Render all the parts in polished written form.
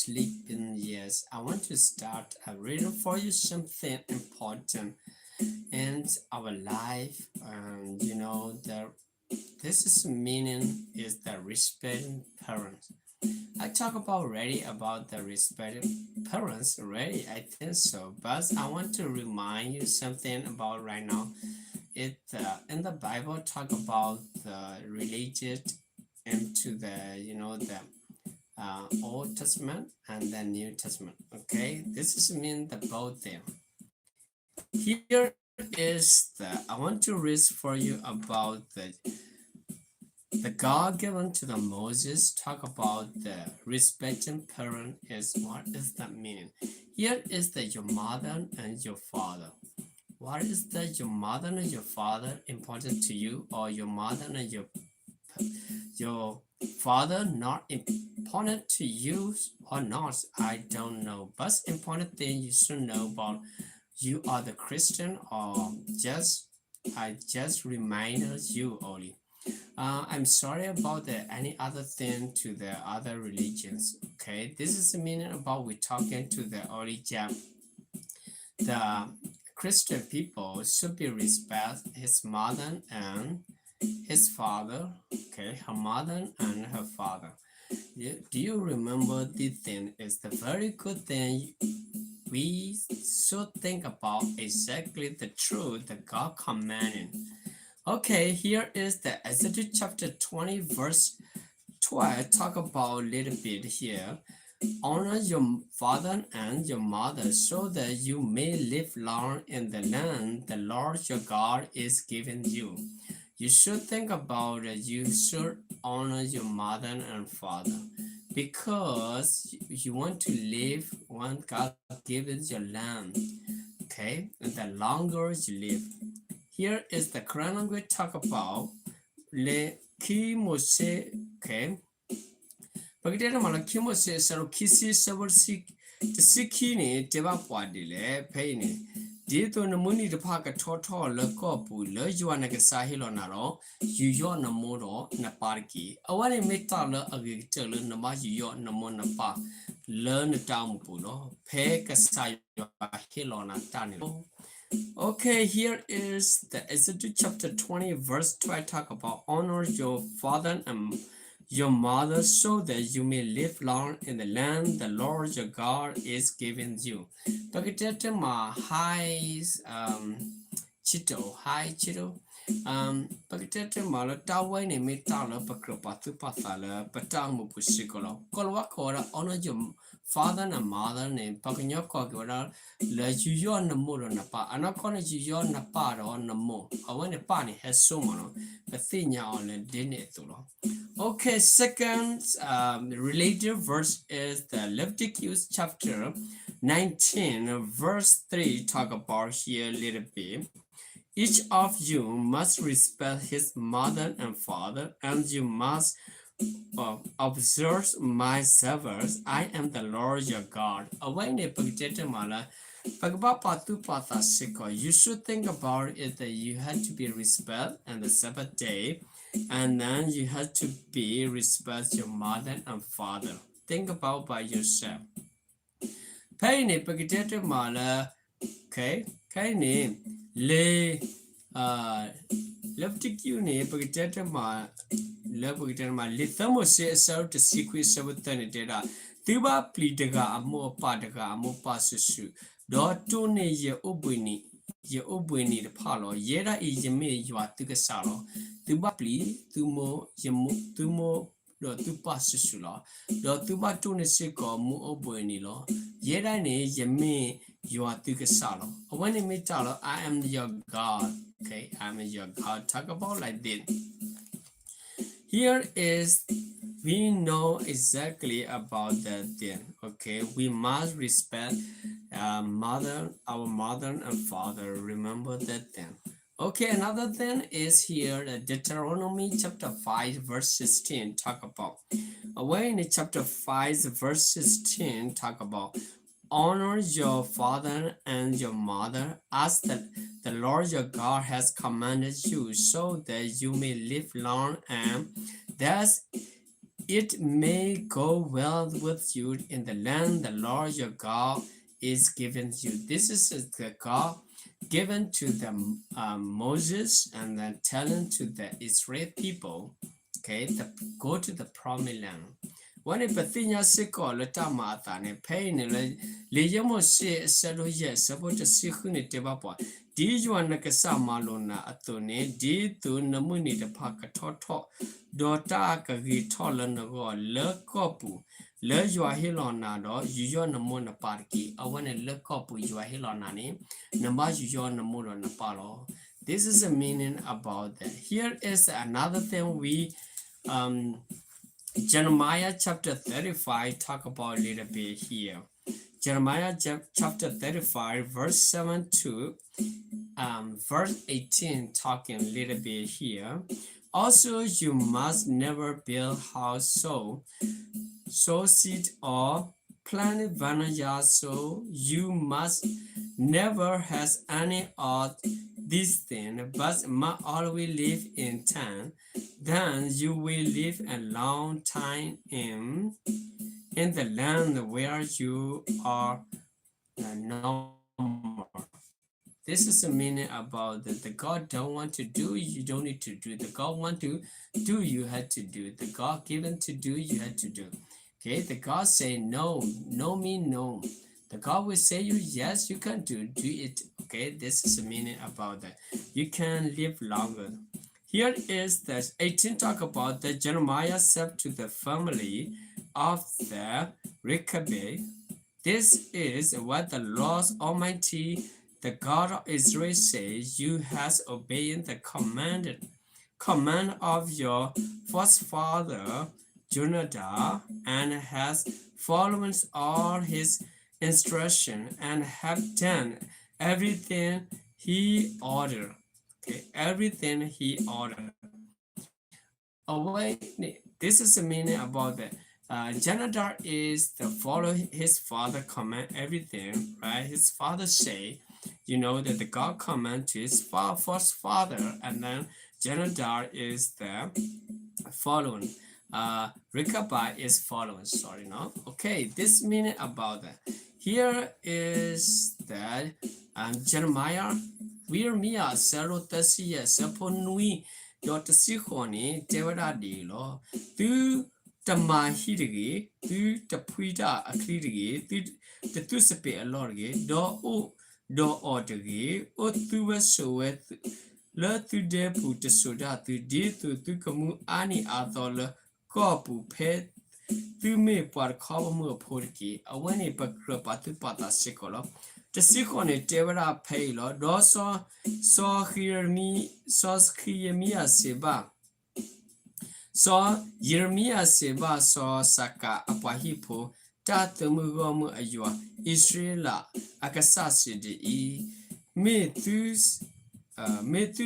sleeping. Yes, I want to start reading for you something important in our life. And this is meaning is the respecting parents. I talk about already about the respecting parents already. I think so, but I want to remind you something about right now. It in the Bible talk about the related into the Old Testament and the New Testament. Okay, this is mean the both there. Here is the I want to read for you about the God given to the Moses talk about the respecting parent is what is that meaning? Here is the your mother and your father. What is the your mother and your father important to you, or your mother and your father not important to you or not? I don't know, but important thing you should know about you are the Christian, or just I just remind you only. I'm sorry about the any other thing to the other religions. Okay, this is the meaning about we talking to the early jam. The Christian people should be respect his mother and his father. Okay, her mother and her father. Do you remember this thing is the very good thing we should think about exactly the truth that God commanded. Okay, here is the Exodus chapter 20 verse 12. Talk about a little bit here. Honor your father and your mother so that you may live long in the land the Lord your God is giving you. You should think about it. You should honor your mother and father because you want to live when God gives your land. Okay, and the longer you live. Here is the current language talk about le kimose. Okay, Pagdera mala kimose saro kisi sabar siki ni deba pwadi le pay ni. Dito na muni de paka toto le kopu le juana ke sahilo naro yuyo na moro na parki. Awani meta le agriculture le na ma yuyo na mo na pa le na tamu pulo pe ke sayo hilo na tanilo. Okay, here is the Exodus chapter 20 verse 12 talk about honor your father and your mother so that you may live long in the land the Lord your God is giving you. Pakitete ma hi chito pakitete ma la tawai ne me tala pakropatu patala patang mu pusikolo. Kolwa kora honor your father and mother ne pakanyoko gora la yuyo na muro na pa anakona yuyo na pa ro na mo awane pa ni hesumono pathinya on le dine tulo. Okay, second related verse is the Leviticus chapter 19 verse 3 talk about here a little bit. Each of you must respect his mother and father, and you must observe my Sabbaths. I am the Lord your God. You should think about it that you had to be respect and the Sabbath day, and then you had to be respect your mother and father. Think about by yourself. Pay okay, le Leviticus ne pagitete ma le pagitete ma le thamo se so to secret sabutane data tiba plitaga amo pataga amo passu do to ne ye obwini de palo yera e yeme ywa tuka salo tiba pli tumo yemo tumo do tu passu lo do tuba to ne se ko mu obwini lo yera ne yeme ywa tuka salo when it me talo I am your God. Okay, I'm your God. Talk about like this. Here is we know exactly about that thing. Okay, we must respect our mother and father. Remember that thing. Okay, another thing is here Deuteronomy chapter 5 verse 16 talk about. Away in chapter 5 verse 16 talk about honor your father and your mother as the Lord your God has commanded you so that you may live long and that it may go well with you in the land the Lord your God is giving you. This is the God given to the Moses and then telling to the Israel people, okay, go to the promised land. When it Bethina Siko, Letamata, and pain, Liyamo say, Salo, yes, about the Sikuni Tebapa. Did you want a Samalona Atone, did to Namuni the Paka Toto, Dota Kagi Tolanago, Le Copu, Le Juahilonado, you on the Mona Parki, I want to look up with Juahilonani, Namaji on the Mona Napalo. This is the meaning about that. Here is another thing we Jeremiah chapter 35 talk about a little bit here. Jeremiah chapter 35 verse 7 to verse 18 talking a little bit here. Also, you must never build house sow seed or plant vineyard, so you must never has any of these things, but must always live in town. Then you will live a long time in the land where you are no more. This is the meaning about that the God don't want to do, you don't need to do. The God want to do, you had to do. The God given to do, you had to do. Okay, the God say no, no mean no. The God will say you yes, you can do it. Okay, this is the meaning about that. You can live longer. Here is the 18 talk about the Jeremiah said to the family of the Rechab. This is what the Lord Almighty, the God of Israel says, you has obeyed the command of your first father Jonadab, and has followed all his instruction and have done everything he ordered. Okay, everything he ordered. Away, this is the meaning about that. Jonadab is the follow his father command everything, right? His father say, that the God command to his first father, and then Jonadab is the following. Rechab is following. Sorry, no. Okay, this meaning about that. Here is that Jeremiah. Wirmia Sero Tasia Saponui Yotasihoni Devadadilo Tu Tamahidigi Tu Tapuida Aklidigi Tu Tusape Alorgi Do Otigi O Tuasoet Le Tu De Putasoda Tu Di Tu Kamu Ani Athola Kopu Pet Tu Me Par Kawamu Porki Awani Pakrapatu Pata Sikolo. The second Devara Palo, Doso, hear me Seba. So Yermia Seba saw Saka Apahipo, Tatamugomu Ayua, Israela, Akasasi de E. Metus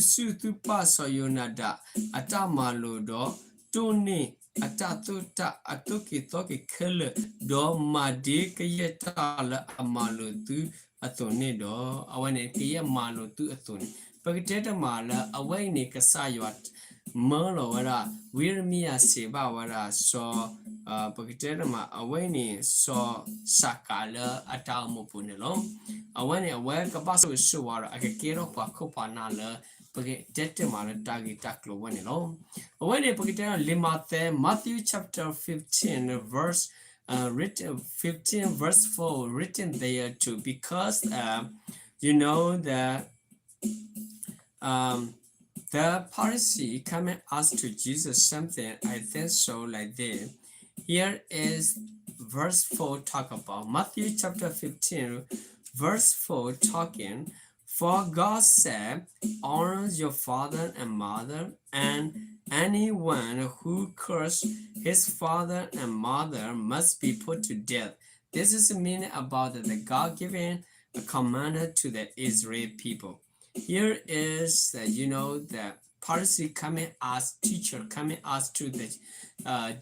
Sutu Paso Yonada, Atamalo do, Tone. Atatuta atuki toki kele do madi kaya tala amalu tu atone do awane kaya malu tu atone pagiteta mala awani kasayat malo wala wirmia seba wala so pagiteta ma awani so sakala atamu punelo awane awe kabaso suwara akakero pa kopanala Pagi dete mala tagi taklo wani lo. When you put limate Matthew chapter 15 verse 15 verse 4 written there too, because that the Pharisee coming asked to Jesus something, I think so like this. Here is verse 4 talk about Matthew chapter 15 verse 4 talking. For God said, honor your father and mother, and anyone who curses his father and mother must be put to death. This is the meaning about the God giving a command to the Israel people. Here is the Pharisee coming as teacher, coming as to the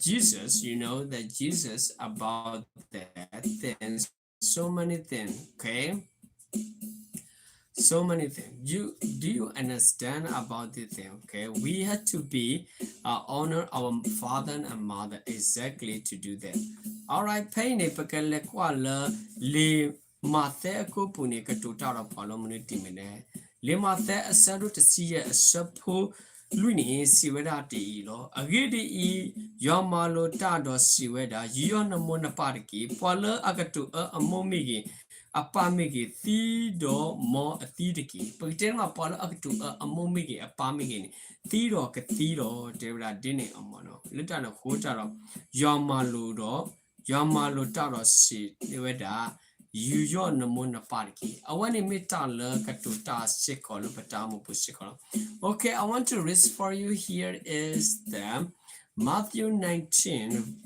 Jesus, that Jesus about that things, so many things, okay? so many things. Do you understand about this thing? Okay, we have to be honor our father and mother exactly to do that. All right, pain it because le kwala le mate ko puni ka tuta palo muniti mine le mate asaru to see a sapo luni siweda ti lo agidi e yamalo tado siweda yona mona parki pala agatu a momigi apamigi thido mo a thidiki pagitema pala agatu a momigi apamigi ni thido ka thido devra dine amono litana hotaro yamalo do yamalo tado si weda you yo no mona parki I want to meet la katuta sikolo patamu pusikolo. Okay, I want to read for you here is the Matthew 19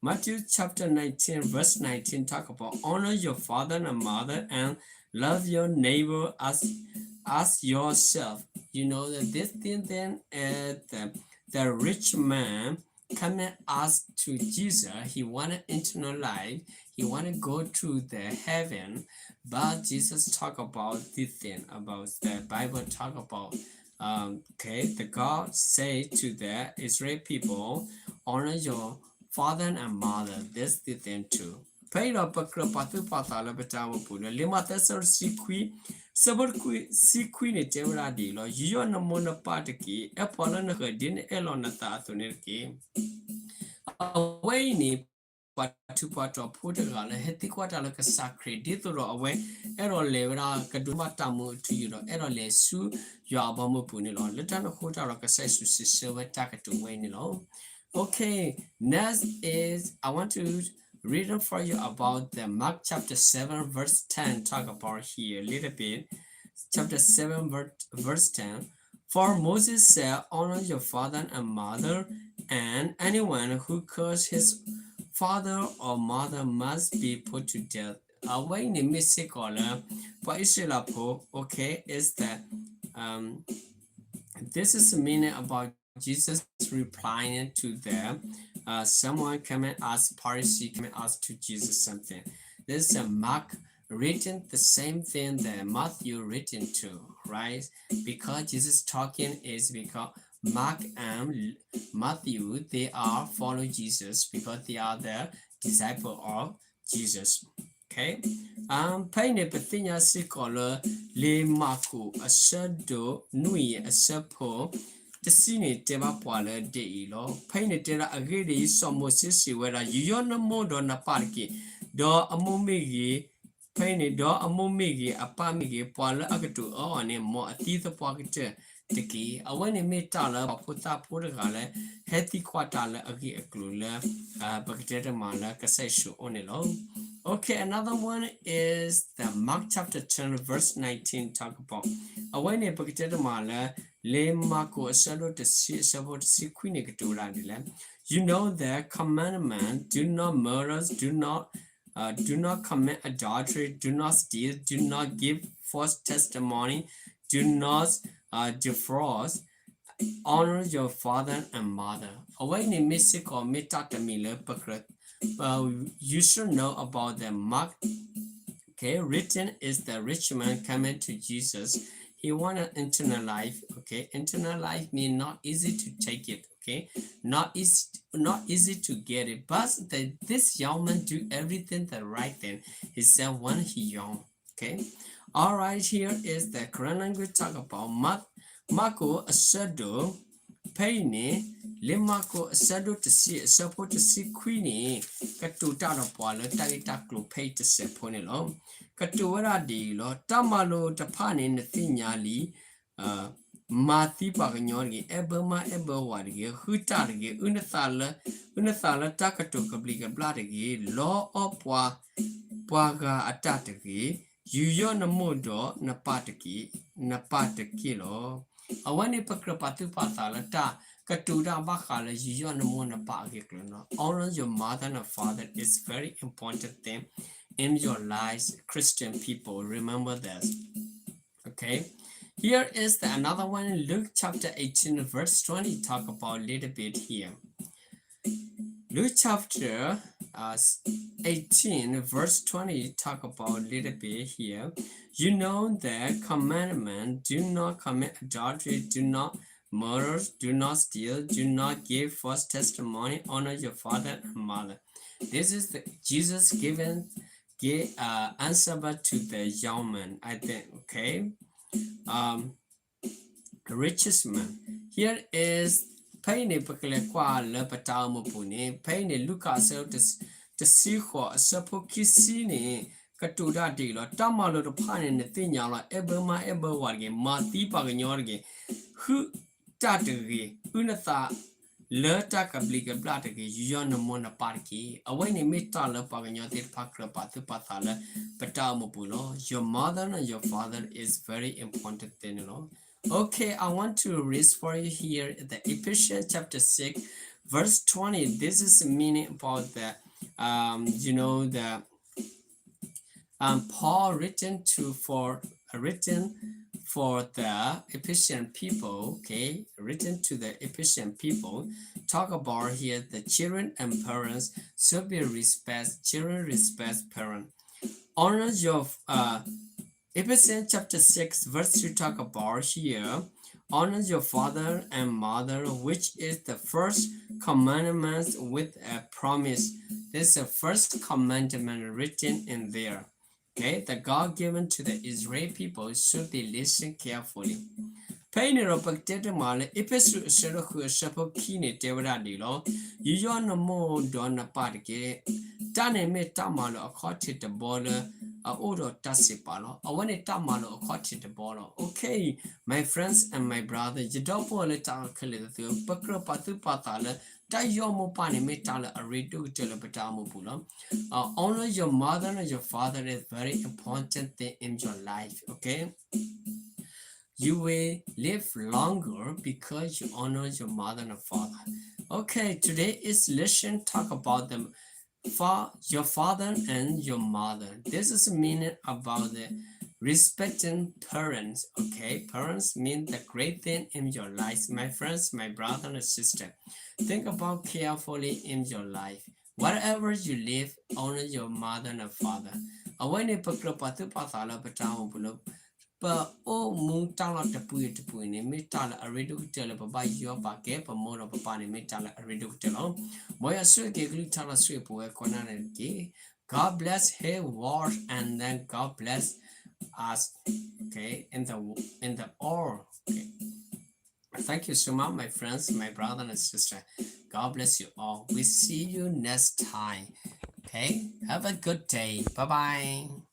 Matthew chapter 19 verse 19 talk about honor your father and mother and love your neighbor as yourself. You know that this thing then the rich man come and ask to Jesus. He wanted eternal life. He wanted to go to the heaven, but Jesus talk about this thing about the Bible talk about. Okay, the God say to the Israel people, honor your father and mother. This the thing too. Pay up a patu patala betama puna lima tesor sikwi sabar kui sikwi ne tevra di lo yo na mona pataki apollo na din elona ta tunirki away ni patu patu puta la heti kwata la ka sacred dito ro away ero levra kaduma tamu to you ero le su yo abamu puni lo letana hota ro ka sai su silver takatu way ni lo. Okay, next is I want to read for you about the Mark chapter 7 verse 10 talk about here a little bit. Chapter 7 verse 10. For Moses said, honor your father and mother, and anyone who curses his father or mother must be put to death. Away in the Missikola, but okay, is that this is the meaning about Jesus replying to them. Someone come and ask Pharisee come and ask to Jesus something. This is a Mark written the same thing that Matthew written to, right? Because Jesus talking is because Mark and Matthew they are follow Jesus because they are the disciple of Jesus. Okay. Paine patinya sikola le maku asado nui asapo tasini tema pwala de lo paine tera agiri somo sisi wera yona modo na parki do amumigi paine do amumigi apamigi pwala agatu o ne mo atitha pwakite tiki awani metala paputa purgale heti kwatala agi aklula bakitera mala kaseshu onelo. Okay, another one is the Mark chapter 10 verse 19 talk about awani bakitera mala le mako asado to see about see queen. You know the commandment: do not murder, do not commit adultery, do not steal, do not give false testimony, do not defraud, honor your father and mother. Away in Mexico, you should know about the Mark. Okay, written is the rich man coming to Jesus. He wanted eternal life. Okay, eternal life means not easy to take it. Okay, not easy to get it. But this young man do everything the right thing. He said when he young. Okay, all right. Here is the Quran language talk about Marco Asado Paine Limako Asado to see support to see Queenie Katuta Pala Talitaklo pay to seponelo Katuara di lo Tamalo Tapani Nathinyali Mati Paganyori Ebema Ebawadi Hutargi Unathala Takato Kabliga Bladagi Law of Paga Atataki Yuyona Modo Napataki lo Awani pakrapatu patala ta katuda bakala yuyona mona pagiklo. Honor your mother and father is very important thing in your lives, Christian people. Remember this. Okay. Here is another one in Luke chapter 18 verse 20. Talk about a little bit here. Luke chapter uh, 18 verse 20 talk about a little bit here. You know the commandment: do not commit adultery, do not murder, do not steal, do not give false testimony, honor your father and mother. This is the Jesus given answer back to the young man, I think. Okay. um richest man. Here is pain pakle kwa le patao pune pain Lucas to see ho sapo kisi ni katuda de lo tamalo to pan ne tinya lo ebema ebe warge ma ti pa ganyorge hu tatri unatha le takabli blata ge yon mona parki away ni mita le pa ganyote pakra patu patala patao pulo. Your mother and your father is very important thing, you know. Okay, I want to read for you here the Ephesians chapter 6, verse 20. This is the meaning about the, the Paul written for the Ephesian people. Okay, written to the Ephesian people. Talk about here the children and parents should be children respect parents. Honor your Ephesians chapter 6 verse 2 talk about here. Honor your father and mother, which is the first commandment with a promise. This is the first commandment written in there. Okay, the God given to the Israeli people should be listened carefully. Painero pagtete male epesu sero khu sapo kine tewra di lo yiyo no mo don na patke tane me tamalo akhote de bola odo tasipalo awani tamalo akhote de bola. Okay, my friends and my brother, you don't want to talk a little bit pakro patu patala tayo pani me tala aridu telebatamu pulo. Honor your mother and your father is very important thing in your life. Okay, you will live longer because you honor your mother and father. Okay, today is lesson talk about them your father and your mother. This is meaning about the respecting parents. Okay, parents mean the great thing in your life. My friends, my brother and sister, think about carefully in your life. Wherever you live, honor your mother and father. Awani paklo patu pathala patamu pulo. But oh moon tala tapu ni mitala a redu tell by your back a more of a pani mitala a redu tell. Moya suke glutala sweep where conanaki. God bless her wars and then God bless us. Okay, in the all. Okay. Thank you so much, my friends, my brother and sister. God bless you all. We see you next time. Okay, have a good day. Bye bye.